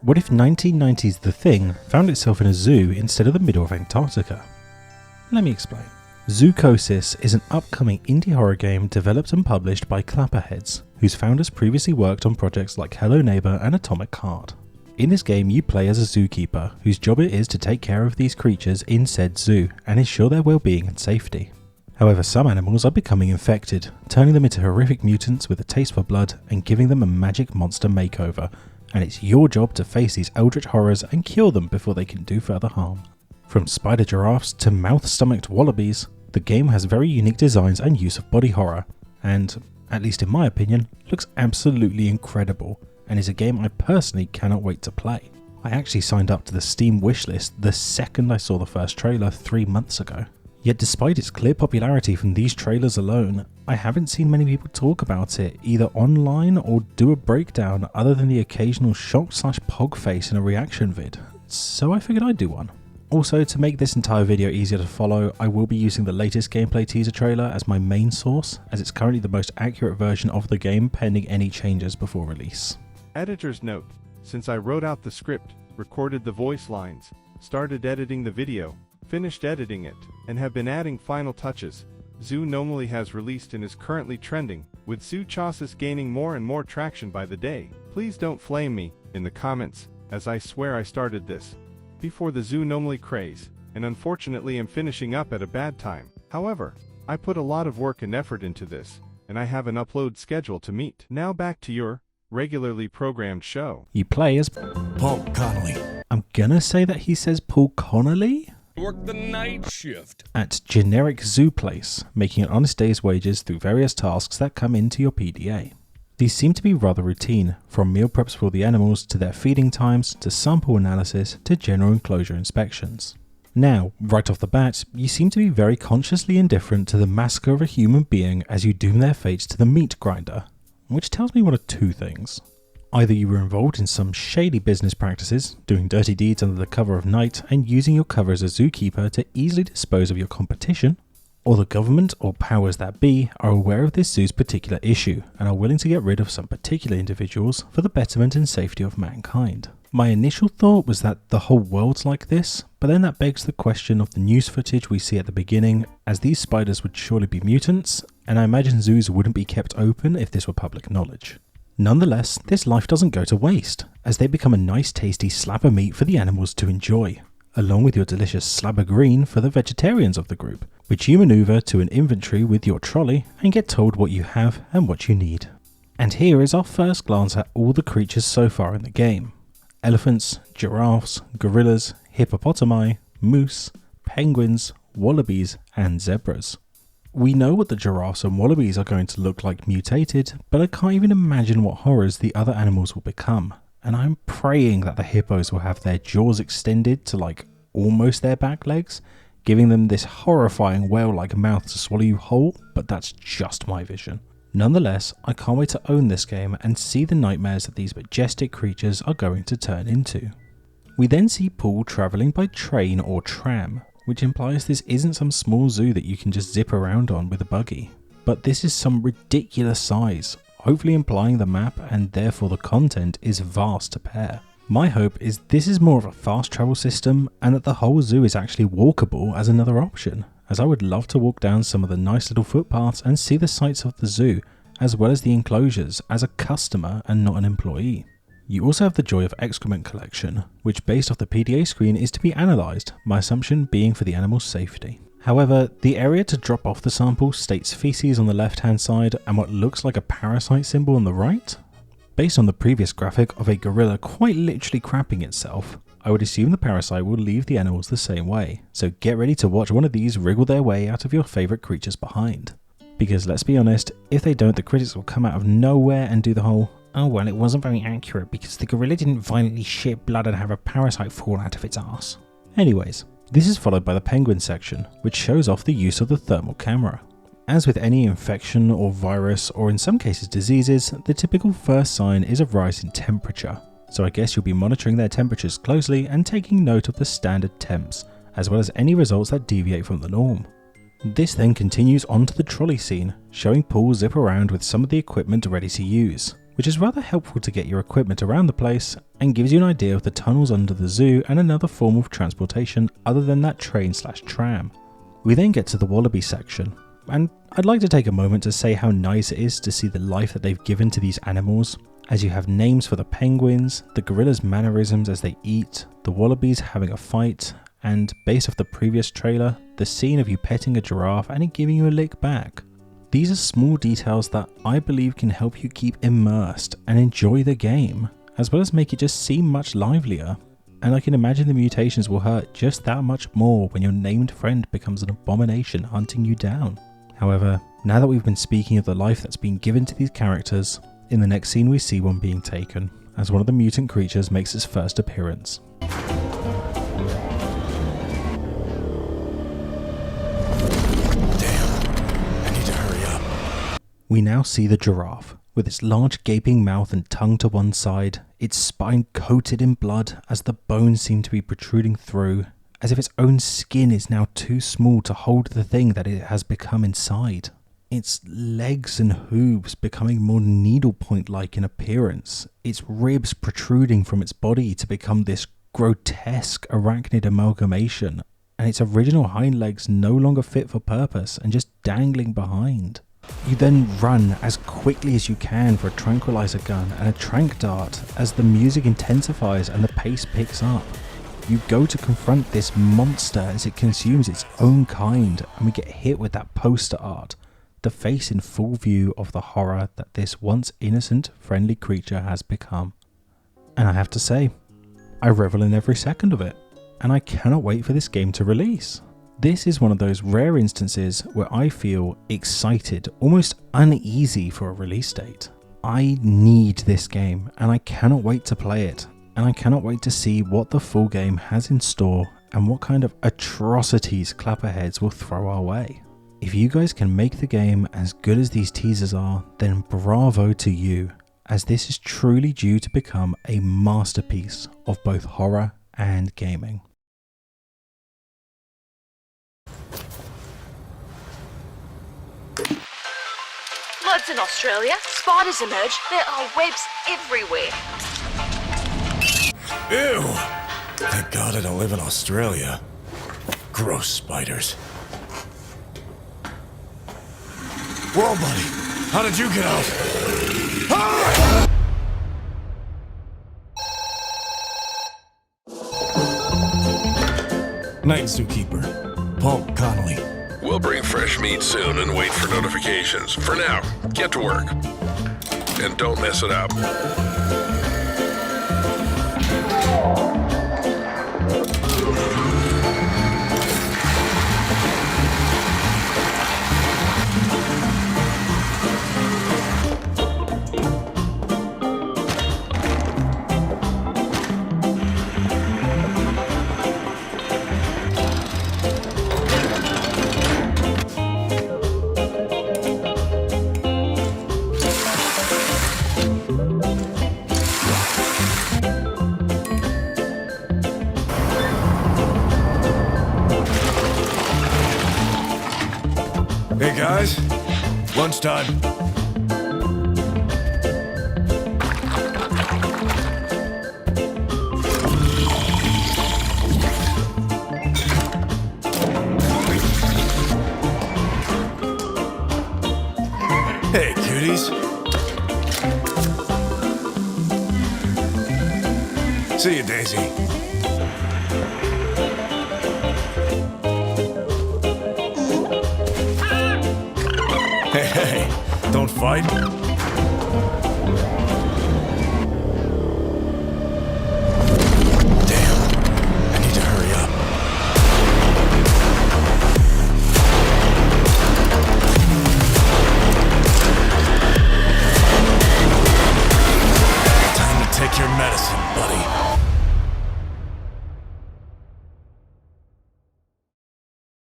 What if 1990's The Thing found itself in a zoo instead of the middle of Antarctica? Let me explain. Zoochosis is an upcoming indie horror game developed and published by Clapperheads, whose founders previously worked on projects like Hello Neighbor and Atomic Heart. In this game you play as a zookeeper whose job it is to take care of these creatures in said zoo and ensure their well-being and safety. However, some animals are becoming infected, turning them into horrific mutants with a taste for blood and giving them a magic monster makeover, and it's your job to face these eldritch horrors and cure them before they can do further harm. From spider giraffes to mouth-stomached wallabies, the game has very unique designs and use of body horror, and, at least in my opinion, looks absolutely incredible, and is a game I personally cannot wait to play. I actually signed up to the Steam wishlist the second I saw the first trailer 3 months ago. Yet despite its clear popularity from these trailers alone, I haven't seen many people talk about it either online or do a breakdown other than the occasional shock/pog face in a reaction vid, so I figured I'd do one. Also, to make this entire video easier to follow, I will be using the latest gameplay teaser trailer as my main source, as it's currently the most accurate version of the game pending any changes before release. Editor's note: since I wrote out the script, recorded the voice lines, started editing the video, finished editing it, and have been adding final touches, Zoochosis has released and is currently trending, with Zoochosis gaining more and more traction by the day. Please don't flame me in the comments, as I swear I started this before the Zoochosis craze, and unfortunately am finishing up at a bad time. However, I put a lot of work and effort into this, and I have an upload schedule to meet. Now back to your regularly programmed show. You play as Paul Connolly. I'm gonna say that he says Paul Connolly? Work the night shift At generic zoo place, making an honest day's wages through various tasks that come into your PDA. These seem to be rather routine, from meal preps for the animals to their feeding times to sample analysis to general enclosure inspections. Now, right off the bat, you seem to be very consciously indifferent to the massacre of a human being as you doom their fates to the meat grinder, which tells me one of two things. Either you were involved in some shady business practices, doing dirty deeds under the cover of night and using your cover as a zookeeper to easily dispose of your competition, or the government or powers that be are aware of this zoo's particular issue and are willing to get rid of some particular individuals for the betterment and safety of mankind. My initial thought was that the whole world's like this, but then that begs the question of the news footage we see at the beginning, as these spiders would surely be mutants, and I imagine zoos wouldn't be kept open if this were public knowledge. Nonetheless, this life doesn't go to waste, as they become a nice tasty slab of meat for the animals to enjoy, along with your delicious slab of green for the vegetarians of the group, which you maneuver to an inventory with your trolley and get told what you have and what you need. And here is our first glance at all the creatures so far in the game. Elephants, giraffes, gorillas, hippopotami, moose, penguins, wallabies and zebras. We know what the giraffes and wallabies are going to look like mutated, but I can't even imagine what horrors the other animals will become, and I'm praying that the hippos will have their jaws extended to like almost their back legs, giving them this horrifying whale-like mouth to swallow you whole, but that's just my vision. Nonetheless, I can't wait to own this game and see the nightmares that these majestic creatures are going to turn into. We then see Paul travelling by train or tram, which implies this isn't some small zoo that you can just zip around on with a buggy, but this is some ridiculous size, hopefully implying the map and therefore the content is vast to pair. My hope is this is more of a fast travel system and that the whole zoo is actually walkable as another option, as I would love to walk down some of the nice little footpaths and see the sights of the zoo, as well as the enclosures as a customer and not an employee. You also have the joy of excrement collection, which based off the PDA screen is to be analysed, my assumption being for the animal's safety. However, the area to drop off the sample states feces on the left hand side and what looks like a parasite symbol on the right. Based on the previous graphic of a gorilla quite literally crapping itself, I would assume the parasite will leave the animals the same way, so get ready to watch one of these wriggle their way out of your favourite creatures behind. Because let's be honest, if they don't, the critics will come out of nowhere and do the whole, "Oh well, it wasn't very accurate because the gorilla didn't violently shit blood and have a parasite fall out of its arse." Anyways, this is followed by the penguin section, which shows off the use of the thermal camera. As with any infection or virus, or in some cases diseases, the typical first sign is a rise in temperature. So I guess you'll be monitoring their temperatures closely and taking note of the standard temps, as well as any results that deviate from the norm. This then continues onto the trolley scene, showing Paul zip around with some of the equipment ready to use. which is rather helpful to get your equipment around the place and gives you an idea of the tunnels under the zoo and another form of transportation other than that train/tram. We then get to the wallaby section, and I'd like to take a moment to say how nice it is to see the life that they've given to these animals, as you have names for the penguins, the gorillas' mannerisms as they eat, the wallabies having a fight, and based off the previous trailer, the scene of you petting a giraffe and it giving you a lick back. These are small details that I believe can help you keep immersed and enjoy the game, as well as make it just seem much livelier. And I can imagine the mutations will hurt just that much more when your named friend becomes an abomination hunting you down. However, now that we've been speaking of the life that's been given to these characters, in the next scene we see one being taken, as one of the mutant creatures makes its first appearance. We now see the giraffe, with its large gaping mouth and tongue to one side, its spine coated in blood as the bones seem to be protruding through, as if its own skin is now too small to hold the thing that it has become inside. Its legs and hooves becoming more needlepoint-like in appearance, its ribs protruding from its body to become this grotesque arachnid amalgamation, and its original hind legs no longer fit for purpose and just dangling behind. You then run as quickly as you can for a tranquilizer gun and a tranq dart as the music intensifies and the pace picks up. You go to confront this monster as it consumes its own kind, and we get hit with that poster art, the face in full view of the horror that this once innocent, friendly creature has become. And I have to say, I revel in every second of it, and I cannot wait for this game to release. This is one of those rare instances where I feel excited, almost uneasy for a release date. I need this game and I cannot wait to play it, and I cannot wait to see what the full game has in store and what kind of atrocities Clapperheads will throw our way. If you guys can make the game as good as these teasers are, then bravo to you, as this is truly due to become a masterpiece of both horror and gaming. Floods in Australia, spiders emerge, there are webs everywhere. Ew! Thank God I don't live in Australia. Gross spiders. Whoa, buddy! How did you get out? Ah! Night Zookeeper. Paul Connolly. We'll bring fresh meat soon and wait for notifications. For now, get to work. And don't mess it up. Hey guys, lunchtime. Hey cuties. See you, Daisy. Hey, don't fight.